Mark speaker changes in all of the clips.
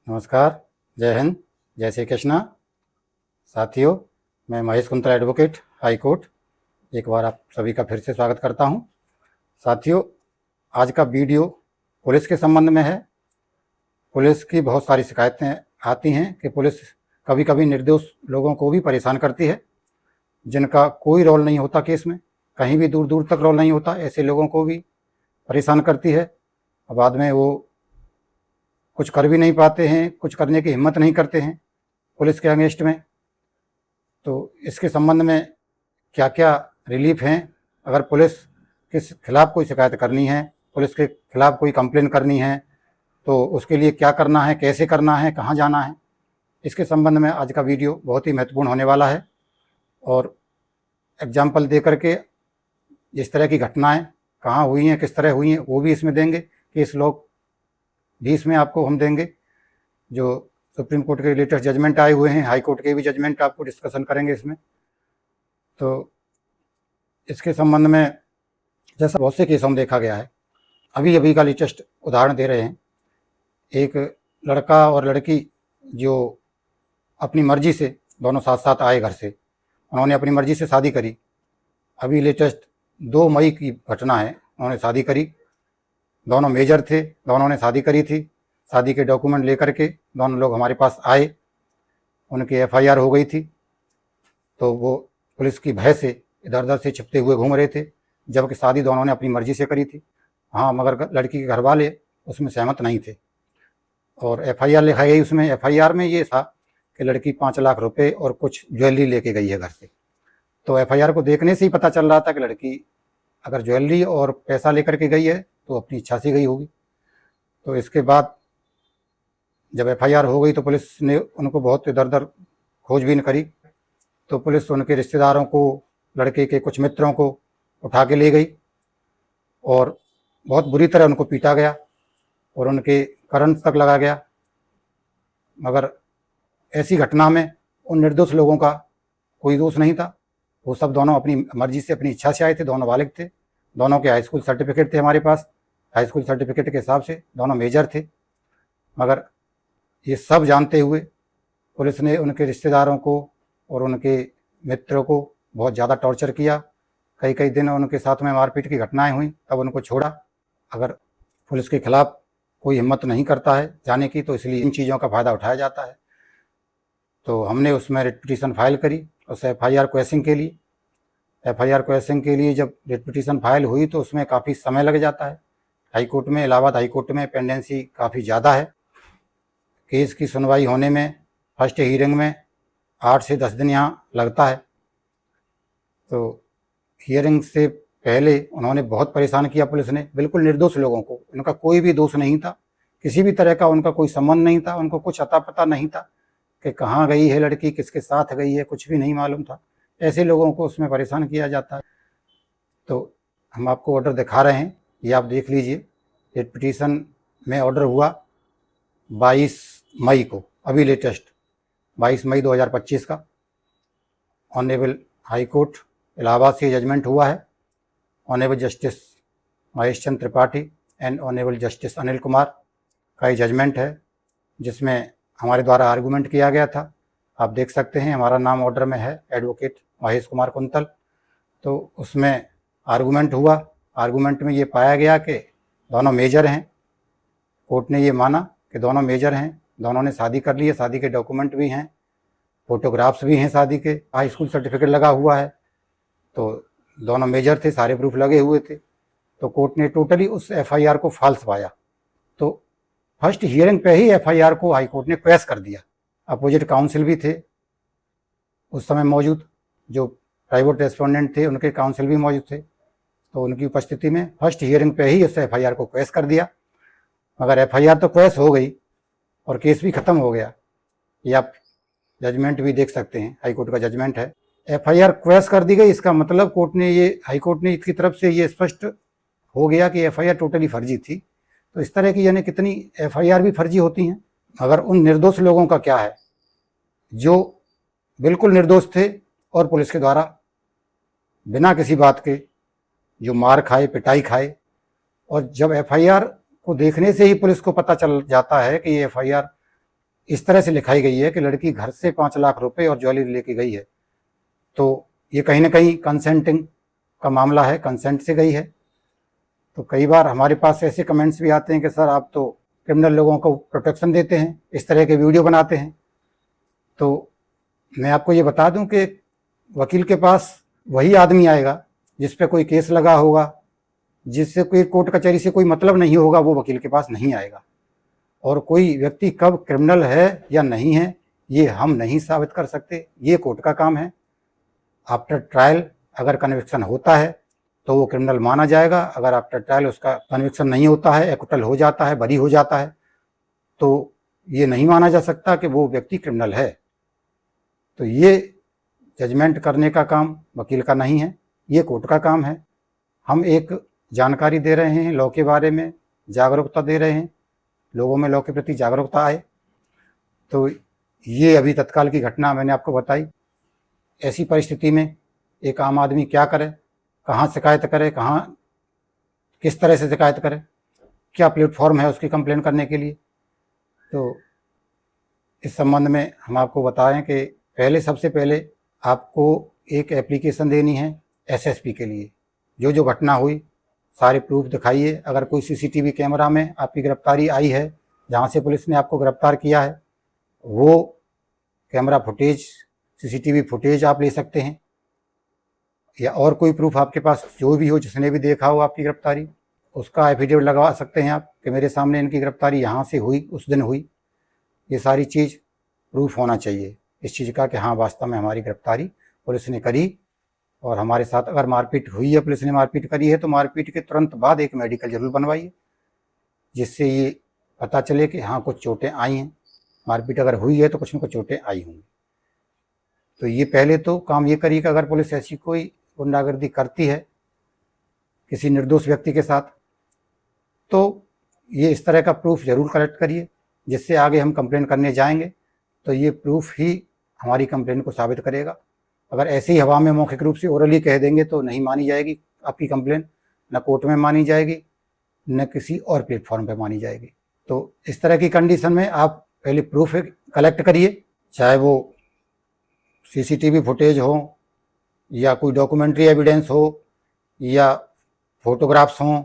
Speaker 1: नमस्कार, जय हिंद, जय श्री कृष्णा। साथियों, मैं Mahesh Kuntala advocate, high court, एक बार आप सभी का फिर से स्वागत करता हूं। साथियों, आज का वीडियो पुलिस के संबंध में है। पुलिस की बहुत सारी शिकायतें आती हैं कि पुलिस कभी कभी निर्दोष लोगों को भी परेशान करती है, जिनका कोई रोल नहीं होता केस में, कहीं भी दूर दूर तक रोल नहीं होता, ऐसे लोगों को भी परेशान करती है। बाद में वो कुछ कर भी नहीं पाते हैं, कुछ करने की हिम्मत नहीं करते हैं पुलिस के अगेंस्ट में। तो इसके संबंध में क्या क्या रिलीफ हैं, अगर पुलिस के खिलाफ कोई शिकायत करनी है, पुलिस के खिलाफ कोई कंप्लेन करनी है, तो उसके लिए क्या करना है, कैसे करना है, कहाँ जाना है, इसके संबंध में आज का वीडियो बहुत ही महत्वपूर्ण होने वाला है। और एग्जाम्पल दे करके जिस तरह की घटनाएं कहाँ हुई हैं, किस तरह हुई हैं, वो भी इसमें देंगे। केस लोग भी इसमें आपको हम देंगे। जो सुप्रीम कोर्ट के लेटेस्ट जजमेंट आए हुए हैं, हाई कोर्ट के भी जजमेंट आपको डिस्कशन करेंगे इसमें। तो इसके संबंध में जैसा बहुत से केसों में देखा गया है, अभी अभी का लेटेस्ट उदाहरण दे रहे हैं। एक लड़का और लड़की जो अपनी मर्जी से दोनों साथ साथ आए घर से, उन्होंने अपनी मर्जी से शादी करी। अभी लेटेस्ट 2 मई की घटना है, उन्होंने शादी करी, दोनों मेजर थे, दोनों ने शादी करी थी। शादी के डॉक्यूमेंट लेकर के दोनों लोग हमारे पास आए, उनकी एफआईआर हो गई थी। तो वो पुलिस की भय से इधर उधर से छिपते हुए घूम रहे थे, जबकि शादी दोनों ने अपनी मर्जी से करी थी। हाँ, मगर लड़की के घर वाले उसमें सहमत नहीं थे और एफआईआर लिखाई गई। उसमें एफआईआर में ये था कि लड़की 5 लाख रुपए और कुछ ज्वेलरी लेके गई है घर से। तो एफआईआर को देखने से ही पता चल रहा था कि लड़की अगर ज्वेलरी और पैसा लेकर के गई है तो अपनी इच्छा से गई होगी। तो इसके बाद जब एफआईआर हो गई तो पुलिस ने उनको बहुत इधर उधर खोजबीन करी। तो पुलिस उनके रिश्तेदारों को, लड़के के कुछ मित्रों को उठा के ले गई और बहुत बुरी तरह उनको पीटा गया और उनके करंट तक लगा गया। मगर ऐसी घटना में उन निर्दोष लोगों का कोई दोष नहीं था। वो सब दोनों अपनी मर्जी से, अपनी इच्छा से आए थे, दोनों बालिग थे, दोनों के हाई स्कूल सर्टिफिकेट थे हमारे पास। हाई स्कूल सर्टिफिकेट के हिसाब से दोनों मेजर थे। मगर ये सब जानते हुए पुलिस ने उनके रिश्तेदारों को और उनके मित्रों को बहुत ज़्यादा टॉर्चर किया। कई कई दिन उनके साथ में मारपीट की घटनाएं हुई, तब उनको छोड़ा। अगर पुलिस के खिलाफ कोई हिम्मत नहीं करता है जाने की, तो इसलिए इन चीज़ों का फ़ायदा उठाया जाता है। तो हमने उसमें रिट पिटीशन फाइल करी उस एफआईआर क्वेशिंग के लिए। एफआईआर क्वेशिंग के लिए जब रिट पिटीशन फाइल हुई तो उसमें काफ़ी समय लग जाता है। हाई कोर्ट में, इलाहाबाद हाई कोर्ट में पेंडेंसी काफ़ी ज़्यादा है। केस की सुनवाई होने में फर्स्ट हियरिंग में 8 से 10 दिन यहाँ लगता है। तो हियरिंग से पहले उन्होंने बहुत परेशान किया पुलिस ने, बिल्कुल निर्दोष लोगों को। उनका कोई भी दोष नहीं था, किसी भी तरह का उनका कोई संबंध नहीं था, उनको कुछ अता पता नहीं था कि कहाँ गई है लड़की, किसके साथ गई है, कुछ भी नहीं मालूम था। ऐसे लोगों को उसमें परेशान किया जाता है। तो हम आपको ऑर्डर दिखा रहे हैं, ये आप देख लीजिए। रिट पिटीशन में ऑर्डर हुआ 22 मई को, अभी लेटेस्ट 22 मई 2025 का। ऑनरेबल हाई कोर्ट इलाहाबाद से जजमेंट हुआ है। Honourable justice Mahesh Chandra Tripathi and honourable justice Anil Kumar का ये जजमेंट है, जिसमें हमारे द्वारा आर्गूमेंट किया गया था। आप देख सकते हैं हमारा नाम ऑर्डर में है, एडवोकेट महेश कुमार कुंतल। तो उसमें आर्गूमेंट हुआ। आर्गूमेंट में ये पाया गया कि दोनों मेजर हैं। कोर्ट ने ये माना कि दोनों मेजर हैं, दोनों ने शादी कर ली है, शादी के डॉक्यूमेंट भी हैं, फोटोग्राफ्स भी हैं शादी के, हाई स्कूल सर्टिफिकेट लगा हुआ है। तो दोनों मेजर थे, सारे प्रूफ लगे हुए थे। तो कोर्ट ने टोटली उस एफआईआर को फॉल्स पाया। तो फर्स्ट हियरिंग पे ही एफआईआर को हाई कोर्ट ने क्वैश कर दिया। अपोजिट काउंसिल भी थे उस समय मौजूद, जो प्राइवेट रेस्पोंडेंट थे उनके काउंसिल भी मौजूद थे। तो उनकी उपस्थिति में फर्स्ट हियरिंग पे ही उस एफआईआर को क्वैश कर दिया। मगर एफआईआर तो क्वैश हो गई और केस भी ख़त्म हो गया। ये आप जजमेंट भी देख सकते हैं, हाई कोर्ट का जजमेंट है। एफआईआर क्वैश कर दी गई, इसका मतलब कोर्ट ने ये, हाई कोर्ट ने इसकी तरफ से ये स्पष्ट हो गया कि एफआईआर टोटली फर्जी थी। तो इस तरह की यानी कितनी एफआईआर भी फर्जी होती हैं। मगर उन निर्दोष लोगों का क्या है जो बिल्कुल निर्दोष थे और पुलिस के द्वारा बिना किसी बात के जो मार खाए, पिटाई खाए। और जब एफआईआर को देखने से ही पुलिस को पता चल जाता है कि ये एफआईआर इस तरह से लिखाई गई है कि लड़की घर से 5 लाख रुपए और ज्वेलरी लेके गई है, तो ये कहीं ना कहीं कंसेंटिंग का मामला है, कंसेंट से गई है। तो कई बार हमारे पास ऐसे कमेंट्स भी आते हैं कि सर आप तो क्रिमिनल लोगों को प्रोटेक्शन देते हैं, इस तरह के वीडियो बनाते हैं। तो मैं आपको ये बता दूं कि वकील के पास वही आदमी आएगा जिस पे कोई केस लगा होगा, जिससे कोई कोर्ट कचहरी से कोई मतलब नहीं होगा, वो वकील के पास नहीं आएगा। और कोई व्यक्ति कब क्रिमिनल है या नहीं है ये हम नहीं साबित कर सकते, ये कोर्ट का काम है। आफ्टर ट्रायल अगर कन्विक्शन होता है तो वो क्रिमिनल माना जाएगा, अगर आफ्टर ट्रायल उसका कन्विक्शन नहीं होता है, एक्विटल हो जाता है, बरी हो जाता है, तो ये नहीं माना जा सकता कि वो व्यक्ति क्रिमिनल है। तो ये जजमेंट करने का काम वकील का नहीं है, ये कोर्ट का काम है। हम एक जानकारी दे रहे हैं, लॉ के बारे में जागरूकता दे रहे हैं, लोगों में लॉ के प्रति जागरूकता आए। तो ये अभी तत्काल की घटना मैंने आपको बताई। ऐसी परिस्थिति में एक आम आदमी क्या करे, कहाँ शिकायत करे, कहाँ किस तरह से शिकायत करे, क्या प्लेटफॉर्म है उसकी कंप्लेंट करने के लिए। तो इस संबंध में हम आपको बताएं कि सबसे पहले आपको एक एप्लीकेशन देनी है एसएसपी के लिए। जो घटना हुई सारे प्रूफ दिखाइए। अगर कोई सीसीटीवी कैमरा में आपकी गिरफ्तारी आई है, जहाँ से पुलिस ने आपको गिरफ्तार किया है, वो कैमरा फुटेज, सीसीटीवी फुटेज आप ले सकते हैं, या और कोई प्रूफ आपके पास जो भी हो, जिसने भी देखा हो आपकी गिरफ्तारी, उसका एफिडेविट लगवा सकते हैं आप कि मेरे सामने इनकी गिरफ्तारी यहाँ से हुई, उस दिन हुई। ये सारी चीज़ प्रूफ होना चाहिए इस चीज़ का कि हाँ वास्तव में हमारी गिरफ्तारी पुलिस ने करी, और हमारे साथ अगर मारपीट हुई है, पुलिस ने मारपीट करी है, तो मारपीट के तुरंत बाद एक मेडिकल जरूर बनवाइए, जिससे ये पता चले कि हाँ कुछ चोटें आई हैं। मारपीट अगर हुई है तो कुछ न कुछ चोटें आई होंगी। तो ये पहले तो काम ये करिए कि अगर पुलिस ऐसी कोई गुंडागर्दी करती है किसी निर्दोष व्यक्ति के साथ, तो ये इस तरह का प्रूफ जरूर कलेक्ट करिए, जिससे आगे हम कंप्लेंट करने जाएंगे तो ये प्रूफ ही हमारी कंप्लेंट को साबित करेगा। अगर ऐसे ही हवा में मौखिक रूप से ओरली कह देंगे तो नहीं मानी जाएगी आपकी कंप्लेंट, न कोर्ट में मानी जाएगी, न किसी और प्लेटफॉर्म पे मानी जाएगी। तो इस तरह की कंडीशन में आप पहले प्रूफ कलेक्ट करिए, चाहे वो सीसीटीवी फुटेज हो, या कोई डॉक्यूमेंट्री एविडेंस हो, या फोटोग्राफ्स हों,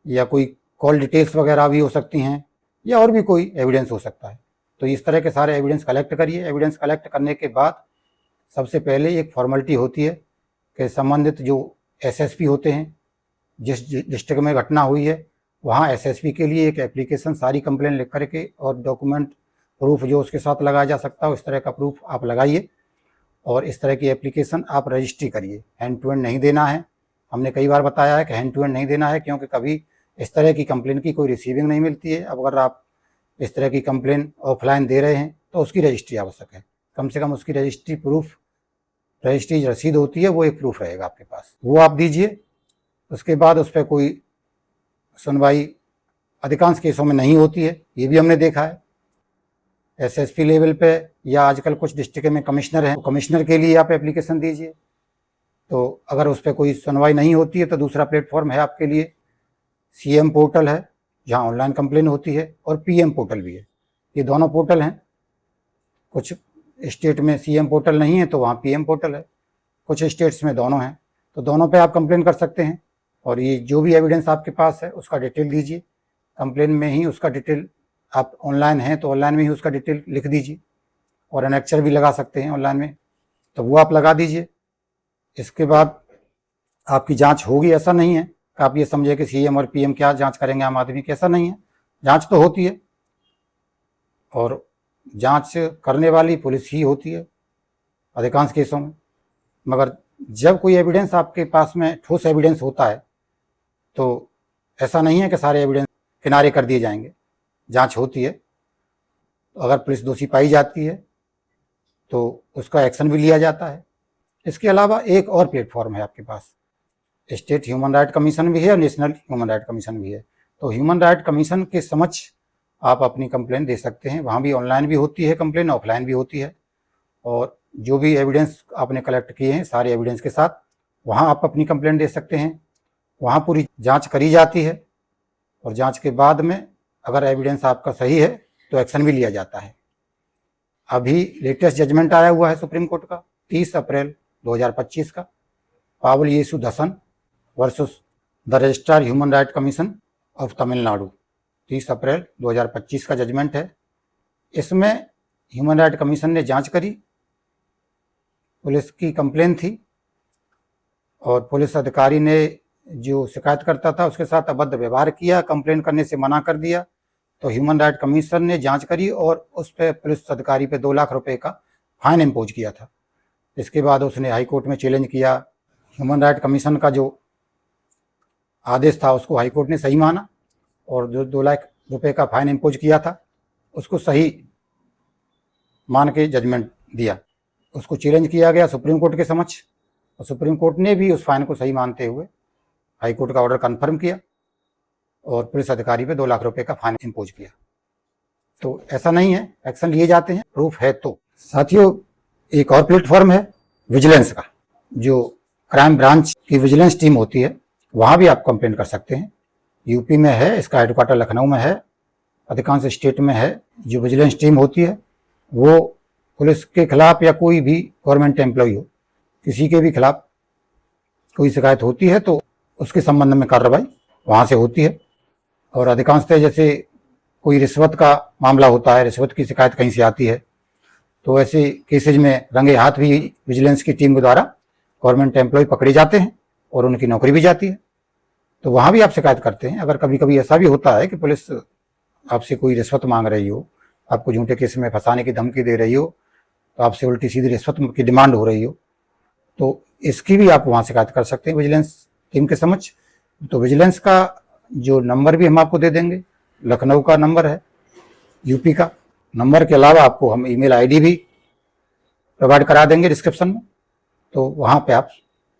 Speaker 1: या कोई कॉल डिटेल्स वगैरह भी हो सकती हैं, या और भी कोई एविडेंस हो सकता है। तो इस तरह के सारे एविडेंस कलेक्ट करिए। एविडेंस कलेक्ट करने के बाद सबसे पहले एक फॉर्मेलिटी होती है कि संबंधित जो एसएसपी होते हैं, जिस डिस्ट्रिक्ट में घटना हुई है, वहाँ एसएसपी के लिए एक एप्लीकेशन सारी कंप्लेंट लिख करके और डॉक्यूमेंट प्रूफ जो उसके साथ लगाया जा सकता है उस तरह का प्रूफ आप लगाइए, और इस तरह की एप्लीकेशन आप रजिस्ट्री करिए। हैंड टू हैंड नहीं देना है। हमने कई बार बताया है कि हैंड टू हैंड नहीं देना है, क्योंकि कभी इस तरह की कंप्लेन की कोई रिसीविंग नहीं मिलती है। अब अगर आप इस तरह की कंप्लेन ऑफलाइन दे रहे हैं तो उसकी रजिस्ट्री आवश्यक है, कम से कम उसकी रजिस्ट्री प्रूफ, रजिस्ट्री रसीद होती है, वो एक प्रूफ रहेगा आपके पास, वो आप दीजिए। उसके बाद उस पर कोई सुनवाई अधिकांश केसों में नहीं होती है, ये भी हमने देखा है। एसएसपी लेवल पे या आजकल कुछ डिस्ट्रिक्ट में कमिश्नर हैं, तो कमिश्नर के लिए आप एप्लीकेशन दीजिए। तो अगर उस पर कोई सुनवाई नहीं होती है तो दूसरा प्लेटफॉर्म है आपके लिए सीएम पोर्टल है, जहां ऑनलाइन कंप्लेन होती है, और पीएम पोर्टल भी है। ये दोनों पोर्टल हैं। कुछ स्टेट में सीएम पोर्टल नहीं है तो वहाँ पीएम पोर्टल है, कुछ स्टेट्स में दोनों हैं, तो दोनों पे आप कंप्लेन कर सकते हैं। और ये जो भी एविडेंस आपके पास है उसका डिटेल दीजिए, कंप्लेन में ही उसका डिटेल, आप ऑनलाइन हैं तो ऑनलाइन में ही उसका डिटेल लिख दीजिए, और एनेक्चर भी लगा सकते हैं ऑनलाइन में, तो वो आप लगा दीजिए। इसके बाद आपकी जांच होगी। ऐसा नहीं है कि आप ये समझे कि सीएम और पीएम क्या जांच करेंगे आम आदमी की, ऐसा नहीं है। जांच तो होती है, और जांच करने वाली पुलिस ही होती है अधिकांश केसों में। मगर जब कोई एविडेंस आपके पास में ठोस एविडेंस होता है तो ऐसा नहीं है कि सारे एविडेंस किनारे कर दिए जाएंगे, जांच होती है। तो अगर पुलिस दोषी पाई जाती है तो उसका एक्शन भी लिया जाता है। इसके अलावा एक और प्लेटफॉर्म है आपके पास, स्टेट ह्यूमन राइट कमीशन भी है और नेशनल ह्यूमन राइट कमीशन भी है। तो ह्यूमन राइट कमीशन के समक्ष आप अपनी कंप्लेन दे सकते हैं। वहाँ भी ऑनलाइन भी होती है कंप्लेन, ऑफलाइन भी होती है, और जो भी एविडेंस आपने कलेक्ट किए हैं सारे एविडेंस के साथ वहाँ आप अपनी कंप्लेन दे सकते हैं। वहाँ पूरी जांच करी जाती है, और जांच के बाद में अगर एविडेंस आपका सही है तो एक्शन भी लिया जाता है। अभी लेटेस्ट जजमेंट आया हुआ है सुप्रीम कोर्ट का 30 अप्रैल 2025 का, Pavul Yesudasan versus the registrar human right commission of Tamil Nadu, 30 April 2025 का जजमेंट है। इसमें ह्यूमन राइट कमीशन ने जांच करी, पुलिस की कंप्लेन थी और पुलिस अधिकारी ने जो शिकायत करता था उसके साथ अभद्र व्यवहार किया, कंप्लेन करने से मना कर दिया। तो ह्यूमन राइट कमीशन ने जांच करी और उस पर पुलिस अधिकारी पे 2 लाख रुपए का फाइन इम्पोज किया था। इसके बाद उसने हाई कोर्ट में चैलेंज किया। ह्यूमन राइट कमीशन का जो आदेश था उसको हाई कोर्ट ने सही माना और जो 2 लाख रुपए का फाइन इम्पोज किया था उसको सही मान के जजमेंट दिया। उसको चैलेंज किया गया सुप्रीम कोर्ट के समक्ष और सुप्रीम कोर्ट ने भी उस फाइन को सही मानते हुए हाई कोर्ट का ऑर्डर कन्फर्म किया और पुलिस अधिकारी पे 2 लाख रुपए का फाइन इम्पोज किया। तो ऐसा नहीं है, एक्शन लिए जाते हैं, प्रूफ है। तो साथियों, एक और प्लेटफॉर्म है विजिलेंस का, जो क्राइम ब्रांच की विजिलेंस टीम होती है, वहाँ भी आप कंप्लेंट कर सकते हैं। यूपी में है, इसका हेडक्वार्टर लखनऊ में है, अधिकांश स्टेट में है। जो विजिलेंस टीम होती है वो पुलिस के खिलाफ या कोई भी गवर्नमेंट एम्प्लॉय हो, किसी के भी खिलाफ कोई शिकायत होती है तो उसके संबंध में कार्रवाई वहाँ से होती है। और अधिकांशतः जैसे कोई रिश्वत का मामला होता है, रिश्वत की शिकायत कहीं से आती है, तो ऐसे केसेज में रंगे हाथ भी विजिलेंस की टीम के द्वारा गवर्नमेंट एम्प्लॉय पकड़े जाते हैं और उनकी नौकरी भी जाती है। तो वहाँ भी आप शिकायत करते हैं। अगर कभी कभी ऐसा भी होता है कि पुलिस आपसे कोई रिश्वत मांग रही हो, आपको झूठे केस में फंसाने की धमकी दे रही हो, तो आपसे उल्टी सीधी रिश्वत की डिमांड हो रही हो, तो इसकी भी आप वहाँ शिकायत कर सकते हैं विजिलेंस टीम के समक्ष। तो विजिलेंस का जो नंबर भी हम आपको दे देंगे, लखनऊ का नंबर है, यूपी का नंबर के अलावा आपको हम ईमेल आईडी भी प्रोवाइड करा देंगे डिस्क्रिप्शन में। तो वहाँ पे आप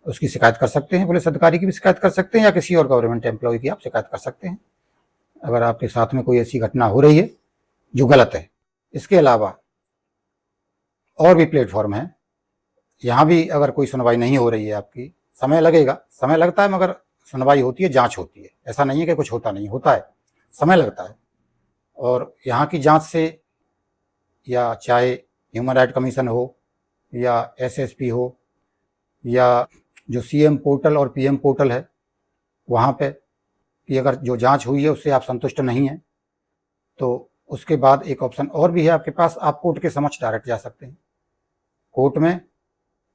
Speaker 1: उसकी शिकायत कर सकते हैं, पुलिस अधिकारी की भी शिकायत कर सकते हैं या किसी और गवर्नमेंट एम्प्लॉय की आप शिकायत कर सकते हैं अगर आपके साथ में कोई ऐसी घटना हो रही है जो गलत है। इसके अलावा और भी प्लेटफॉर्म है, यहाँ भी अगर कोई सुनवाई नहीं हो रही है आपकी, समय लगेगा, समय लगता है मगर सुनवाई होती है, जांच होती है। ऐसा नहीं है कि कुछ होता नहीं, होता है, समय लगता है। और यहाँ की जांच से, या चाहे ह्यूमन राइट कमीशन हो या एसएसपी हो या जो सीएम पोर्टल और पीएम पोर्टल है वहाँ पे, कि अगर जो जांच हुई है उससे आप संतुष्ट नहीं हैं तो उसके बाद एक ऑप्शन और भी है आपके पास, आप कोर्ट के समक्ष डायरेक्ट जा सकते हैं। कोर्ट में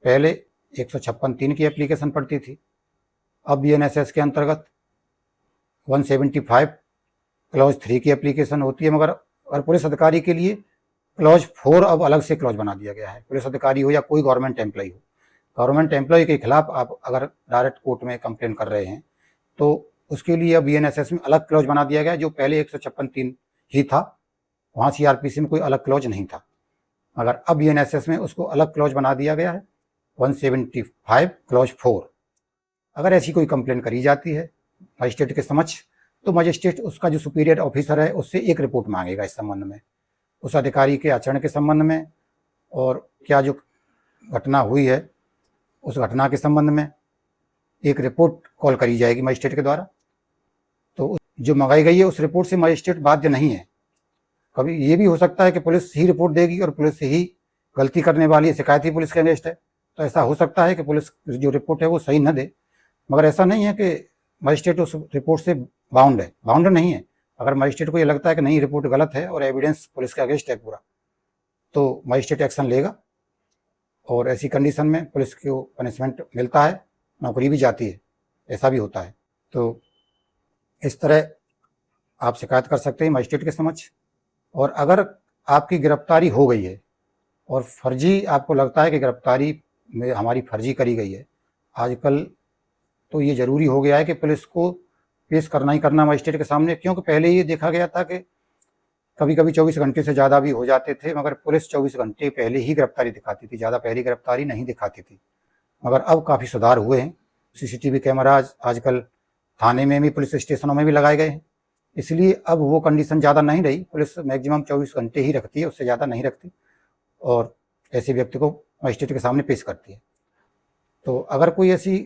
Speaker 1: पहले 156(3) की एप्लीकेशन पड़ती थी, अब बीएनएसएस के अंतर्गत 175 क्लॉज 3 की एप्लीकेशन होती है। मगर और पुलिस अधिकारी के लिए क्लॉज 4 अब अलग से क्लॉज बना दिया गया है। पुलिस अधिकारी हो या कोई गवर्नमेंट एम्प्लॉय हो, गवर्नमेंट एम्प्लॉय के खिलाफ आप अगर डायरेक्ट कोर्ट में कंप्लेन कर रहे हैं तो उसके लिए अब बीएनएसएस में अलग क्लॉज बना दिया गया है। जो पहले 156(3) ही था, वहाँ सीआरपीसी में कोई अलग क्लॉज नहीं था, मगर अब बीएनएसएस में उसको अलग क्लॉज बना दिया गया है, 175 क्लॉज 4। अगर ऐसी कोई कंप्लेन करी जाती है मजिस्ट्रेट के समक्ष, तो मजिस्ट्रेट उसका जो सुपीरियर ऑफिसर है उससे एक रिपोर्ट मांगेगा इस संबंध में, उस अधिकारी के आचरण के संबंध में और क्या जो घटना हुई है उस घटना के संबंध में एक रिपोर्ट कॉल करी जाएगी मजिस्ट्रेट के द्वारा। तो जो मंगाई गई है उस रिपोर्ट से मजिस्ट्रेट बाध्य नहीं है। कभी ये भी हो सकता है कि पुलिस ही रिपोर्ट देगी और पुलिस ही गलती करने वाली है, शिकायत ही पुलिस के अगेंस्ट है, तो ऐसा हो सकता है कि पुलिस जो रिपोर्ट है वो सही न दे। मगर ऐसा नहीं है कि मजिस्ट्रेट उस रिपोर्ट से बाउंड है, बाउंड नहीं है। अगर मजिस्ट्रेट को ये लगता है कि नहीं रिपोर्ट गलत है और एविडेंस पुलिस के अगेंस्ट है पूरा, तो मजिस्ट्रेट एक्शन लेगा और ऐसी कंडीशन में पुलिस को पनिशमेंट मिलता है, नौकरी भी जाती है, ऐसा भी होता है। तो इस तरह आप शिकायत कर सकते हैं मजिस्ट्रेट के समक्ष। और अगर आपकी गिरफ्तारी हो गई है और फर्जी आपको लगता है कि गिरफ्तारी में हमारी फर्जी करी गई है, आजकल तो ये ज़रूरी हो गया है कि पुलिस को पेश करना ही करना मजिस्ट्रेट के सामने, क्योंकि पहले ये देखा गया था कि कभी कभी 24 घंटे से ज़्यादा भी हो जाते थे, मगर पुलिस 24 घंटे पहले ही गिरफ्तारी दिखाती थी, ज़्यादा पहले गिरफ्तारी नहीं दिखाती थी। मगर अब काफ़ी सुधार हुए हैं। सीसीटीवी कैमराज आजकल थाने में भी, पुलिस स्टेशनों में भी लगाए गए हैं, इसलिए अब वो कंडीशन ज़्यादा नहीं रही। पुलिस मैक्सिमम 24 घंटे ही रखती है, उससे ज़्यादा नहीं रखती और ऐसे व्यक्ति को मजिस्ट्रेट के सामने पेश करती है। तो अगर कोई ऐसी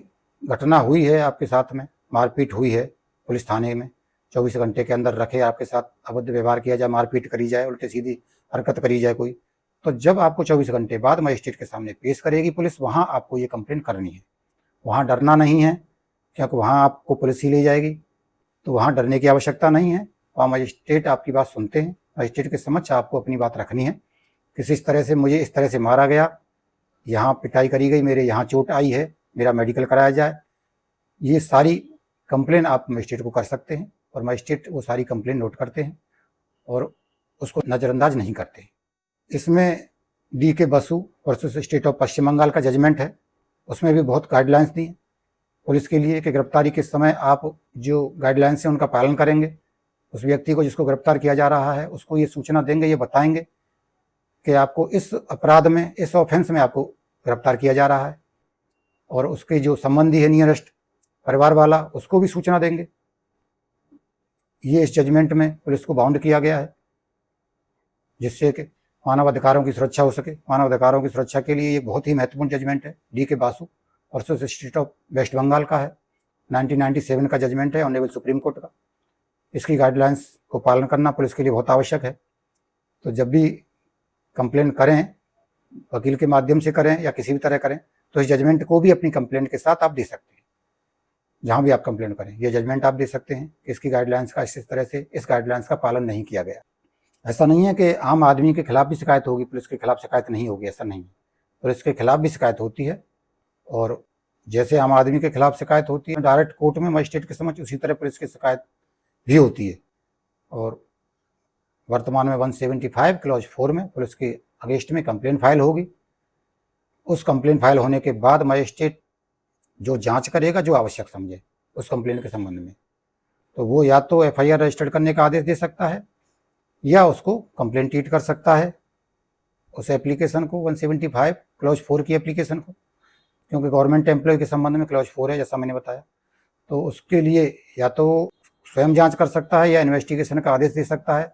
Speaker 1: घटना हुई है आपके साथ में, मारपीट हुई है पुलिस थाने में 24 घंटे के अंदर रखे, आपके साथ अभद्र व्यवहार किया जाए, मारपीट करी जाए, उल्टी सीधी हरकत करी जाए कोई, तो जब आपको 24 घंटे बाद मजिस्ट्रेट के सामने पेश करेगी पुलिस, वहाँ आपको ये कंप्लेन करनी है। वहाँ डरना नहीं है, क्योंकि वहाँ आपको पुलिस ही ले जाएगी, तो वहाँ डरने की आवश्यकता नहीं है। वहाँ मजिस्ट्रेट आपकी बात सुनते हैं। मजिस्ट्रेट के समक्ष आपको अपनी बात रखनी है, किसी इस तरह से मुझे इस तरह से मारा गया, यहाँ पिटाई करी गई, मेरे यहाँ चोट आई है, मेरा मेडिकल कराया जाए। ये सारी कंप्लेन आप मजिस्ट्रेट को कर सकते हैं, और मजिस्ट्रेट वो सारी कंप्लेन नोट करते हैं और उसको नज़रअंदाज नहीं करते। इसमें DK Basu versus state of Paschim Bengal का जजमेंट है, उसमें भी बहुत गाइडलाइंस दी हैं पुलिस के लिए कि गिरफ्तारी के समय आप जो गाइडलाइंस हैं उनका पालन करेंगे। उस व्यक्ति को जिसको गिरफ्तार किया जा रहा है उसको ये सूचना देंगे, ये बताएंगे कि आपको इस अपराध में, इस ऑफेंस में आपको गिरफ्तार किया जा रहा है, और उसके जो संबंधी है नियरेस्ट परिवार वाला, उसको भी सूचना देंगे। ये इस जजमेंट में पुलिस को बाउंड किया गया है, जिससे कि मानव अधिकारों की सुरक्षा हो सके। मानव अधिकारों की सुरक्षा के लिए ये बहुत ही महत्वपूर्ण जजमेंट है। DK Basu versus state of west Bengal का है, 1997 का जजमेंट है ऑनरेबल सुप्रीम कोर्ट का। इसकी गाइडलाइंस को पालन करना पुलिस के लिए बहुत आवश्यक है। तो जब भी कंप्लेन करें, वकील के माध्यम से करें या किसी भी तरह करें, तो इस जजमेंट को भी अपनी कंप्लेंट के साथ आप दे सकते हैं। जहाँ भी आप कंप्लेन करें, ये जजमेंट आप दे सकते हैं कि इसकी गाइडलाइंस का इस तरह से, इस गाइडलाइंस का पालन नहीं किया गया। ऐसा नहीं है कि आम आदमी के खिलाफ भी शिकायत होगी, पुलिस के खिलाफ शिकायत नहीं होगी, ऐसा नहीं। पुलिस के खिलाफ भी शिकायत होती है, और जैसे आम आदमी के खिलाफ शिकायत होती है डायरेक्ट कोर्ट में मजिस्ट्रेट के समक्ष, उसी तरह पुलिस की शिकायत भी होती है। और वर्तमान में 175 क्लॉज 4 में पुलिस के अगेंस्ट में कंप्लेन फाइल होगी। उस कंप्लेन फाइल होने के बाद मजिस्ट्रेट जो जांच करेगा, जो आवश्यक समझे उस कंप्लेन के संबंध में, तो वो या तो FIR रजिस्टर्ड करने का आदेश दे सकता है, या उसको कंप्लेन ट्रीट कर सकता है उस एप्लीकेशन को, 175 क्लॉज 4 की एप्लीकेशन को, क्योंकि गवर्नमेंट एम्प्लॉय के संबंध में क्लॉज 4 है, जैसा मैंने बताया। तो उसके लिए या तो स्वयं जांच कर सकता है या इन्वेस्टिगेशन का आदेश दे सकता है,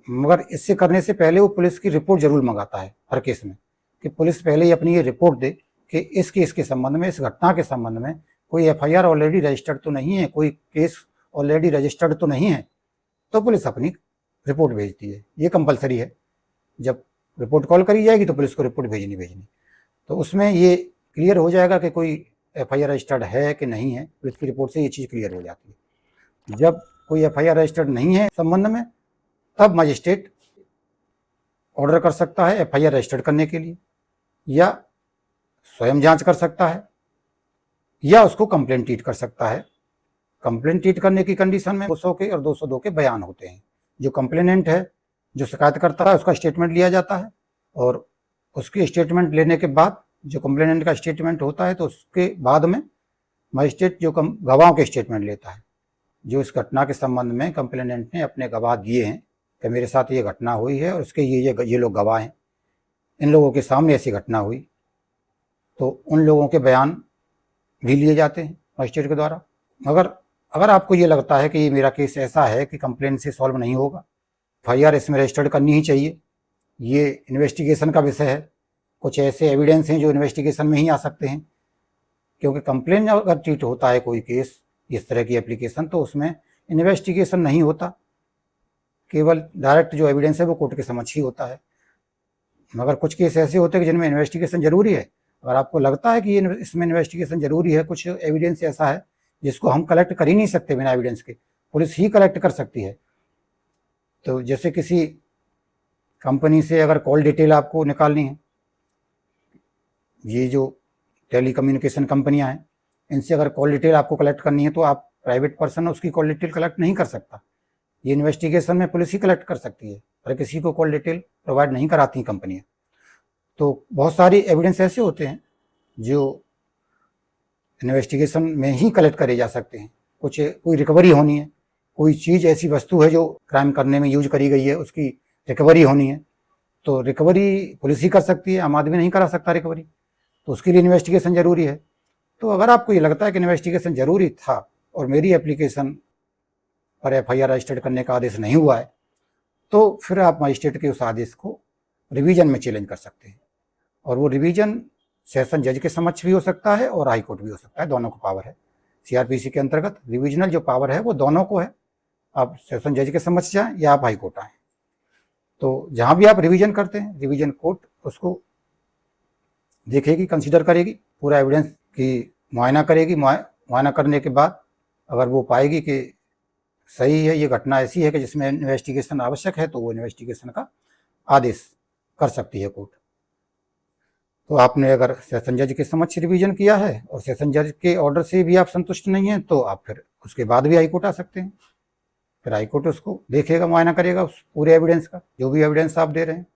Speaker 1: मगर इससे करने से पहले वो पुलिस की रिपोर्ट जरूर मंगाता है हर केस में, कि पुलिस पहले ही अपनी ये रिपोर्ट दे कि इस केस के संबंध में, इस घटना के संबंध में कोई FIR ऑलरेडी रजिस्टर्ड तो नहीं है, कोई केस ऑलरेडी रजिस्टर्ड तो नहीं है, तो पुलिस अपनी रिपोर्ट भेजती है। ये कंपलसरी है, जब रिपोर्ट कॉल करी जाएगी तो पुलिस को रिपोर्ट भेजनी। तो उसमें ये क्लियर हो जाएगा कि कोई FIR रजिस्टर्ड है कि नहीं है। पुलिस की रिपोर्ट से ये चीज़ क्लियर हो जाती है। जब कोई FIR रजिस्टर्ड नहीं है संबंध में, तब मजिस्ट्रेट ऑर्डर कर सकता है FIR रजिस्टर्ड करने के लिए, या स्वयं जांच कर सकता है, या उसको कंप्लेंट ट्रीट कर सकता है। कंप्लेंट ट्रीट करने की कंडीशन में 200 के और 202 के बयान होते हैं। जो कंप्लेनेंट है, जो शिकायत करता है, उसका स्टेटमेंट लिया जाता है, और उसके स्टेटमेंट लेने के बाद, जो कंप्लेनेंट का स्टेटमेंट होता है, तो उसके बाद में मजिस्ट्रेट जो गवाहों के स्टेटमेंट लेता है, जो इस घटना के संबंध में कंप्लेनेंट ने अपने गवाह दिए हैं कि मेरे साथ ये घटना हुई है और उसके ये लोग गवाह हैं, इन लोगों के सामने ऐसी घटना हुई, तो उन लोगों के बयान भी लिए जाते हैं मजिस्ट्रेट के द्वारा। मगर अगर आपको ये लगता है कि ये मेरा केस ऐसा है कि कंप्लेंट से सॉल्व नहीं होगा, FIR इसमें रजिस्टर्ड करनी ही चाहिए, ये इन्वेस्टिगेशन का विषय है, कुछ ऐसे एविडेंस हैं जो इन्वेस्टिगेशन में ही आ सकते हैं, क्योंकि कंप्लेन अगर ट्रीट होता है कोई केस इस तरह की एप्लीकेशन, तो उसमें इन्वेस्टिगेशन नहीं होता, केवल डायरेक्ट जो एविडेंस है वो कोर्ट के समक्ष ही होता है। मगर कुछ केस ऐसे होते हैं जिनमें इन्वेस्टिगेशन जरूरी है। अगर आपको लगता है कि ये इसमें इन्वेस्टिगेशन जरूरी है, कुछ एविडेंस ऐसा है जिसको हम कलेक्ट कर ही नहीं सकते बिना एविडेंस के, पुलिस ही कलेक्ट कर सकती है, तो जैसे किसी कंपनी से अगर कॉल डिटेल आपको निकालनी है, ये जो टेलीकम्युनिकेशन कंपनियां हैं, इनसे अगर कॉल डिटेल आपको कलेक्ट करनी है, तो आप प्राइवेट पर्सन उसकी कॉल डिटेल कलेक्ट नहीं कर सकता। ये इन्वेस्टिगेशन में पुलिस ही कलेक्ट कर सकती है, पर किसी को कॉल डिटेल प्रोवाइड नहीं कराती कंपनियां। तो बहुत सारी एविडेंस ऐसे होते हैं जो इन्वेस्टिगेशन में ही कलेक्ट करे जा सकते हैं। कोई रिकवरी होनी है, कोई चीज़ ऐसी वस्तु है जो क्राइम करने में यूज करी गई है, उसकी रिकवरी होनी है, तो रिकवरी पुलिस ही कर सकती है, आम आदमी नहीं करा सकता रिकवरी, तो उसके लिए इन्वेस्टिगेशन जरूरी है। तो अगर आपको ये लगता है कि इन्वेस्टिगेशन जरूरी था और मेरी एप्लीकेशन पर FIR रजिस्टर्ड करने का आदेश नहीं हुआ है, तो फिर आप मजिस्ट्रेट के उस आदेश को रिवीजन में चैलेंज कर सकते हैं, और वो रिवीजन सेशन जज के समक्ष भी हो सकता है और हाई कोर्ट भी हो सकता है, दोनों को पावर है। CRPC के अंतर्गत रिविजनल जो पावर है वो दोनों को है, आप सेशन जज के समक्ष जाएं या आप हाई कोर्ट आएँ। तो जहाँ भी आप रिवीजन करते हैं, रिवीजन कोर्ट उसको देखेगी, कंसीडर करेगी, पूरा एविडेंस की मुआयना करेगी। मुआयना करने के बाद अगर वो पाएगी कि सही है, ये घटना ऐसी है कि जिसमें इन्वेस्टिगेशन आवश्यक है, तो वो इन्वेस्टिगेशन का आदेश कर सकती है कोर्ट। तो आपने अगर सेशन जज के समक्ष रिवीजन किया है और सेशन जज के ऑर्डर से भी आप संतुष्ट नहीं हैं, तो आप फिर उसके बाद भी हाईकोर्ट आ सकते हैं। फिर हाईकोर्ट उसको देखेगा, मुआयना करेगा उस पूरे एविडेंस का, जो भी एविडेंस आप दे रहे हैं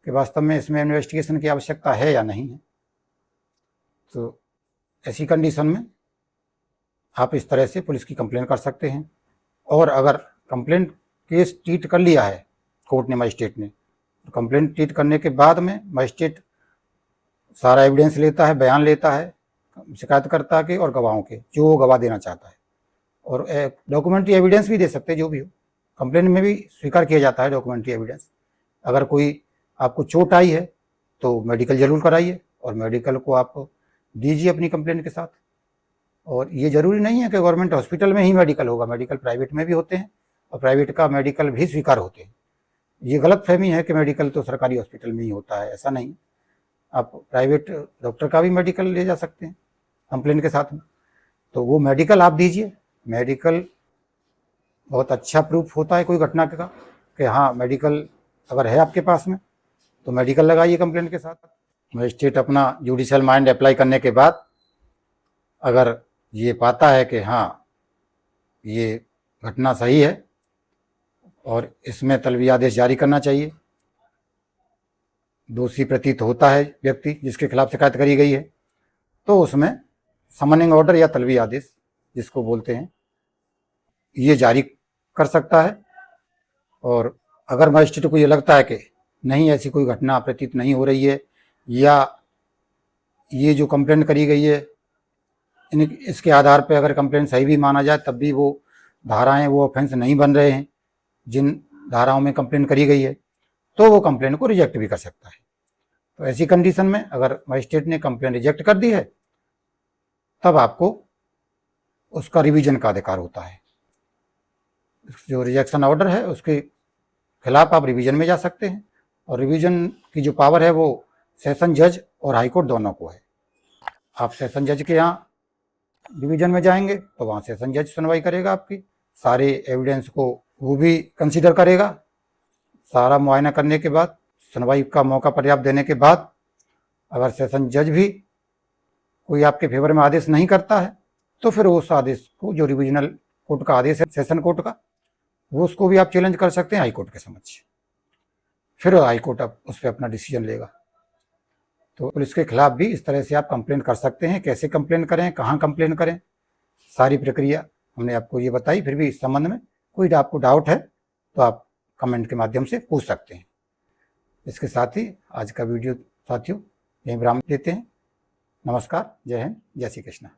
Speaker 1: कि वास्तव में इसमें इन्वेस्टिगेशन की आवश्यकता है या नहीं है। तो ऐसी कंडीशन में आप इस तरह से पुलिस की कंप्लेन कर सकते हैं। और अगर कंप्लेंट केस ट्रीट कर लिया है कोर्ट ने, मजिस्ट्रेट ने, तो कंप्लेंट ट्रीट करने के बाद में मजिस्ट्रेट सारा एविडेंस लेता है, बयान लेता है शिकायतकर्ता के और गवाहों के, जो वो गवाह देना चाहता है, और डॉक्यूमेंट्री एविडेंस भी दे सकते हैं, जो भी हो। कंप्लेंट में भी स्वीकार किया जाता है डॉक्यूमेंट्री एविडेंस। अगर कोई आपको चोट आई है तो मेडिकल जरूर कराइए, और मेडिकल को आप दीजिए अपनी कंप्लेंट के साथ। और ये ज़रूरी नहीं है कि गवर्नमेंट हॉस्पिटल में ही मेडिकल होगा, मेडिकल प्राइवेट में भी होते हैं, और प्राइवेट का मेडिकल भी स्वीकार होते हैं। ये गलत फहमी है कि मेडिकल तो सरकारी हॉस्पिटल में ही होता है, ऐसा नहीं। आप प्राइवेट डॉक्टर का भी मेडिकल ले जा सकते हैं कंप्लेंट के साथ में। तो वो मेडिकल आप दीजिए। मेडिकल बहुत अच्छा प्रूफ होता है कोई घटना का, कि हाँ मेडिकल अगर है आपके पास में, तो मेडिकल लगाइए कंप्लेंट के साथ। मजिस्ट्रेट अपना जुडिशियल माइंड अप्लाई करने के बाद अगर ये पाता है कि हाँ ये घटना सही है और इसमें तलबी आदेश जारी करना चाहिए, दोषी प्रतीत होता है व्यक्ति जिसके खिलाफ शिकायत करी गई है, तो उसमें समनिंग ऑर्डर या तलबी आदेश जिसको बोलते हैं, ये जारी कर सकता है। और अगर मजिस्ट्रेट को ये लगता है कि नहीं, ऐसी कोई घटना प्रतीत नहीं हो रही है, या ये जो कंप्लेंट करी गई है इसके आधार पर अगर कंप्लेंट सही भी माना जाए, तब भी वो धाराएं, वो ऑफेंस नहीं बन रहे हैं जिन धाराओं में कंप्लेंट करी गई है, तो वो कंप्लेंट को रिजेक्ट भी कर सकता है। तो ऐसी कंडीशन में अगर मजिस्ट्रेट ने कंप्लेंट रिजेक्ट कर दी है, तब आपको उसका रिवीजन का अधिकार होता है। जो रिजेक्शन ऑर्डर है उसके खिलाफ आप रिवीजन में जा सकते हैं, और रिवीजन की जो पावर है वो सेशन जज और हाईकोर्ट दोनों को है। आप सेशन जज के यहाँ डिवीजन में जाएंगे तो वहाँ सेशन जज सुनवाई करेगा, आपकी सारे एविडेंस को वो भी कंसीडर करेगा। सारा मुआयना करने के बाद, सुनवाई का मौका पर्याप्त देने के बाद, अगर सेशन जज भी कोई आपके फेवर में आदेश नहीं करता है, तो फिर उस आदेश को, जो रिविजनल कोर्ट का आदेश है सेशन कोर्ट का, वो उसको भी आप चैलेंज कर सकते हैं हाई कोर्ट के समक्ष। फिर हाई कोर्ट अब उस पर अपना डिसीजन लेगा। तो पुलिस के खिलाफ भी इस तरह से आप कंप्लेन कर सकते हैं। कैसे कंप्लेन करें, कहाँ कंप्लेन करें, सारी प्रक्रिया हमने आपको ये बताई। फिर भी इस संबंध में कोई आपको डाउट है तो आप कमेंट के माध्यम से पूछ सकते हैं। इसके साथ ही आज का वीडियो साथियों यहीं विराम देते हैं। नमस्कार, जय हिंद, जय श्री कृष्णा।